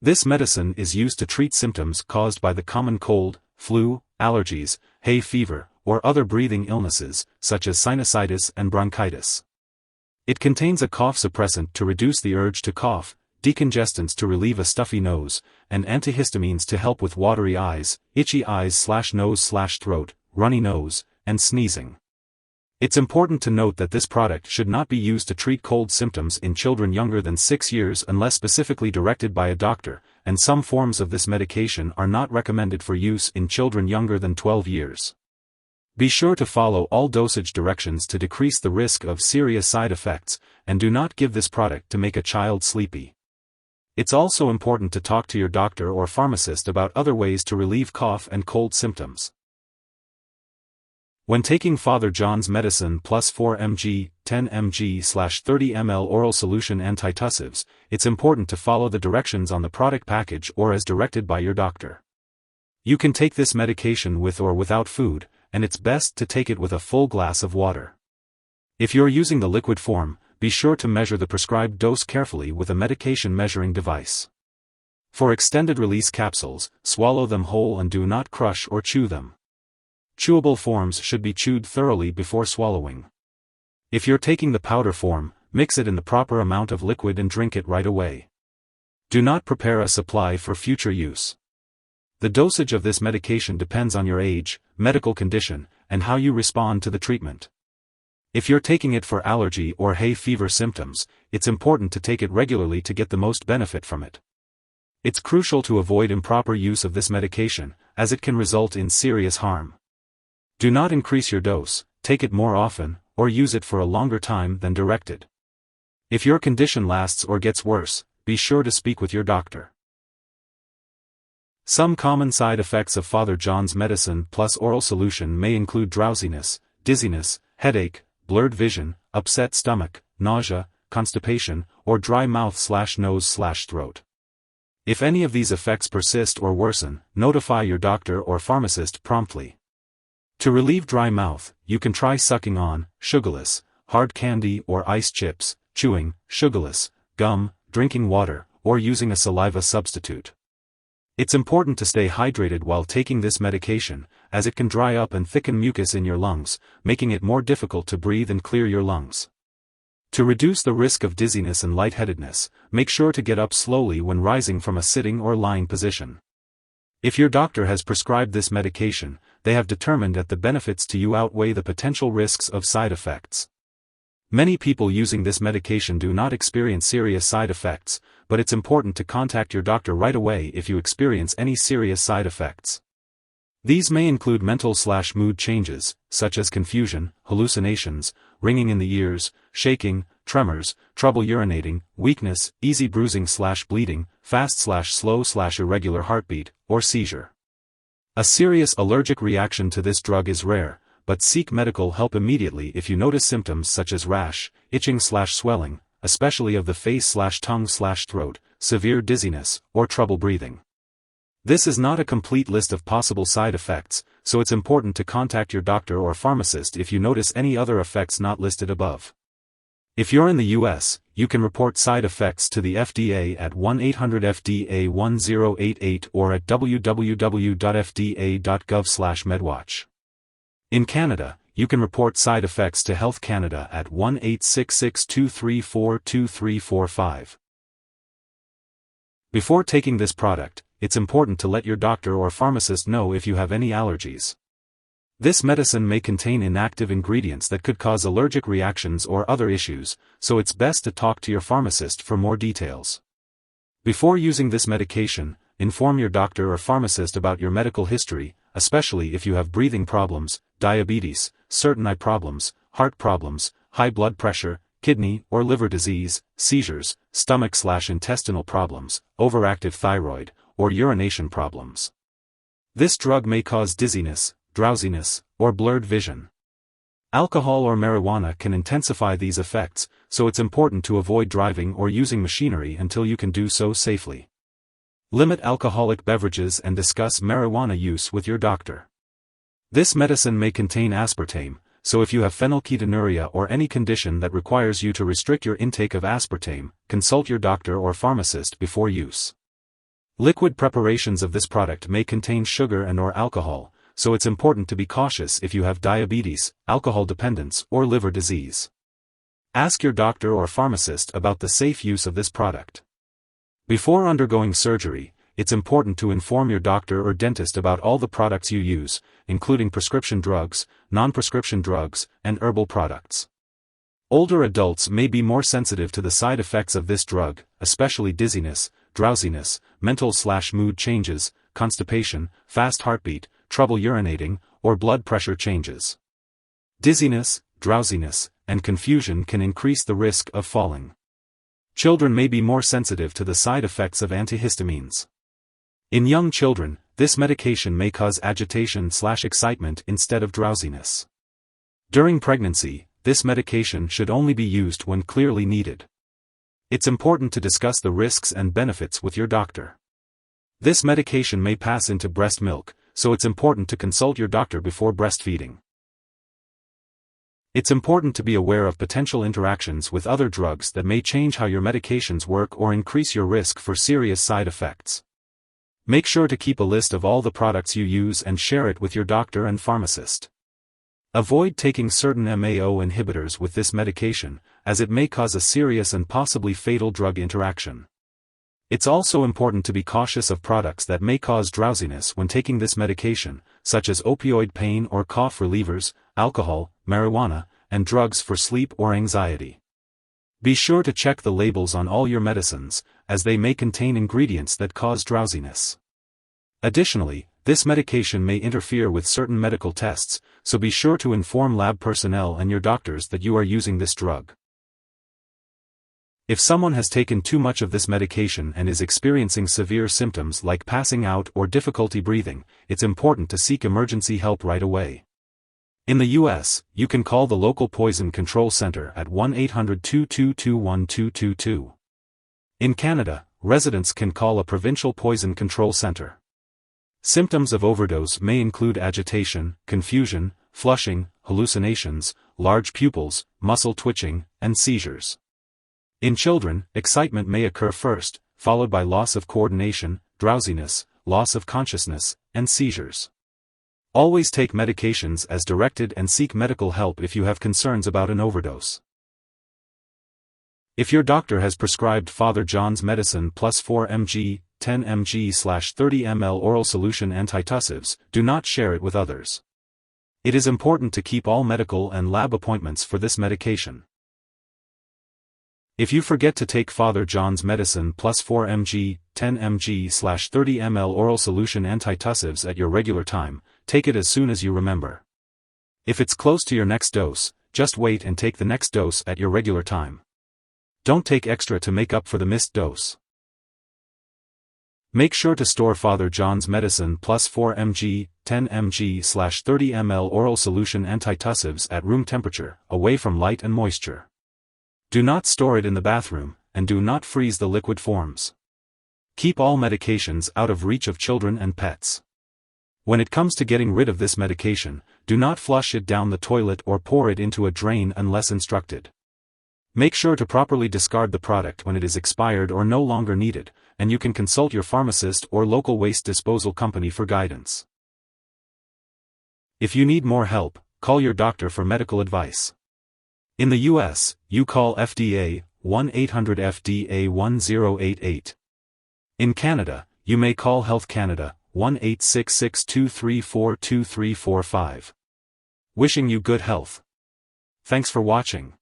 This medicine is used to treat symptoms caused by the common cold, flu, allergies, hay fever, or other breathing illnesses, such as sinusitis and bronchitis. It contains a cough suppressant to reduce the urge to cough, decongestants to relieve a stuffy nose, and antihistamines to help with watery eyes, itchy eyes/nose/throat, runny nose, and sneezing. It's important to note that this product should not be used to treat cold symptoms in children younger than 6 years unless specifically directed by a doctor, and some forms of this medication are not recommended for use in children younger than 12 years. Be sure to follow all dosage directions to decrease the risk of serious side effects, and do not give this product to make a child sleepy. It's also important to talk to your doctor or pharmacist about other ways to relieve cough and cold symptoms. When taking Father John's medicine plus 4 mg, 10 mg/30 ml oral solution antitussives, it's important to follow the directions on the product package or as directed by your doctor. You can take this medication with or without food, and it's best to take it with a full glass of water. If you're using the liquid form, be sure to measure the prescribed dose carefully with a medication measuring device. For extended release capsules, swallow them whole and do not crush or chew them. Chewable forms should be chewed thoroughly before swallowing. If you're taking the powder form, mix it in the proper amount of liquid and drink it right away. Do not prepare a supply for future use. The dosage of this medication depends on your age, medical condition, and how you respond to the treatment. If you're taking it for allergy or hay fever symptoms, it's important to take it regularly to get the most benefit from it. It's crucial to avoid improper use of this medication, as it can result in serious harm. Do not increase your dose, take it more often, or use it for a longer time than directed. If your condition lasts or gets worse, be sure to speak with your doctor. Some common side effects of Father John's medicine plus oral solution may include drowsiness, dizziness, headache, blurred vision, upset stomach, nausea, constipation, or dry mouth/nose/throat. If any of these effects persist or worsen, notify your doctor or pharmacist promptly. To relieve dry mouth, you can try sucking on sugarless, hard candy or ice chips, chewing sugarless gum, drinking water, or using a saliva substitute. It's important to stay hydrated while taking this medication, as it can dry up and thicken mucus in your lungs, making it more difficult to breathe and clear your lungs. To reduce the risk of dizziness and lightheadedness, make sure to get up slowly when rising from a sitting or lying position. If your doctor has prescribed this medication, they have determined that the benefits to you outweigh the potential risks of side effects. Many people using this medication do not experience serious side effects, but it's important to contact your doctor right away if you experience any serious side effects. These may include mental/mood changes, such as confusion, hallucinations, ringing in the ears, shaking, tremors, trouble urinating, weakness, easy bruising/bleeding, fast/slow/irregular heartbeat, or seizure. A serious allergic reaction to this drug is rare, but seek medical help immediately if you notice symptoms such as rash, itching/swelling, especially of the face/tongue/throat, severe dizziness, or trouble breathing. This is not a complete list of possible side effects, so it's important to contact your doctor or pharmacist if you notice any other effects not listed above. If you're in the US, you can report side effects to the FDA at 1-800-FDA-1088 or at www.fda.gov/medwatch. In Canada, you can report side effects to Health Canada at 1-866-234-2345. Before taking this product, it's important to let your doctor or pharmacist know if you have any allergies. This medicine may contain inactive ingredients that could cause allergic reactions or other issues, so it's best to talk to your pharmacist for more details. Before using this medication, inform your doctor or pharmacist about your medical history, especially if you have breathing problems, diabetes, certain eye problems, heart problems, high blood pressure, kidney or liver disease, seizures, stomach/intestinal problems, overactive thyroid, or urination problems. This drug may cause dizziness, drowsiness, or blurred vision. Alcohol or marijuana can intensify these effects, so it's important to avoid driving or using machinery until you can do so safely. Limit alcoholic beverages and discuss marijuana use with your doctor. This medicine may contain aspartame, so if you have phenylketonuria or any condition that requires you to restrict your intake of aspartame, consult your doctor or pharmacist before use. Liquid preparations of this product may contain sugar and/or alcohol, so it's important to be cautious if you have diabetes, alcohol dependence, or liver disease. Ask your doctor or pharmacist about the safe use of this product. Before undergoing surgery, it's important to inform your doctor or dentist about all the products you use, including prescription drugs, non-prescription drugs, and herbal products. Older adults may be more sensitive to the side effects of this drug, especially dizziness, drowsiness, mental/mood changes, constipation, fast heartbeat, trouble urinating, or blood pressure changes. Dizziness, drowsiness, and confusion can increase the risk of falling. Children may be more sensitive to the side effects of antihistamines. In young children, this medication may cause agitation/excitement instead of drowsiness. During pregnancy, this medication should only be used when clearly needed. It's important to discuss the risks and benefits with your doctor. This medication may pass into breast milk, so it's important to consult your doctor before breastfeeding. It's important to be aware of potential interactions with other drugs that may change how your medications work or increase your risk for serious side effects. Make sure to keep a list of all the products you use and share it with your doctor and pharmacist. Avoid taking certain MAO inhibitors with this medication, as it may cause a serious and possibly fatal drug interaction. It's also important to be cautious of products that may cause drowsiness when taking this medication, such as opioid pain or cough relievers, alcohol, marijuana, and drugs for sleep or anxiety. Be sure to check the labels on all your medicines, as they may contain ingredients that cause drowsiness. Additionally, this medication may interfere with certain medical tests, so be sure to inform lab personnel and your doctors that you are using this drug. If someone has taken too much of this medication and is experiencing severe symptoms like passing out or difficulty breathing, it's important to seek emergency help right away. In the U.S., you can call the local poison control center at 1-800-222-1222. In Canada, residents can call a provincial poison control center. Symptoms of overdose may include agitation, confusion, flushing, hallucinations, large pupils, muscle twitching, and seizures. In children, excitement may occur first, followed by loss of coordination, drowsiness, loss of consciousness, and seizures. Always take medications as directed and seek medical help if you have concerns about an overdose. If your doctor has prescribed Father John's medicine plus 4 mg, 10 mg/30 ml oral solution antitussives, do not share it with others. It is important to keep all medical and lab appointments for this medication. If you forget to take Father John's medicine plus 4 mg, 10 mg/30 ml oral solution antitussives at your regular time, take it as soon as you remember. If it's close to your next dose, just wait and take the next dose at your regular time. Don't take extra to make up for the missed dose. Make sure to store Father John's medicine plus 4 mg, 10 mg/30 ml oral solution antitussives at room temperature, away from light and moisture. Do not store it in the bathroom, and do not freeze the liquid forms. Keep all medications out of reach of children and pets. When it comes to getting rid of this medication, do not flush it down the toilet or pour it into a drain unless instructed. Make sure to properly discard the product when it is expired or no longer needed, and you can consult your pharmacist or local waste disposal company for guidance. If you need more help, call your doctor for medical advice. In the U.S., you call FDA, 1-800-FDA-1088. In Canada, you may call Health Canada, 1-866-234-2345. Wishing you good health. Thanks for watching.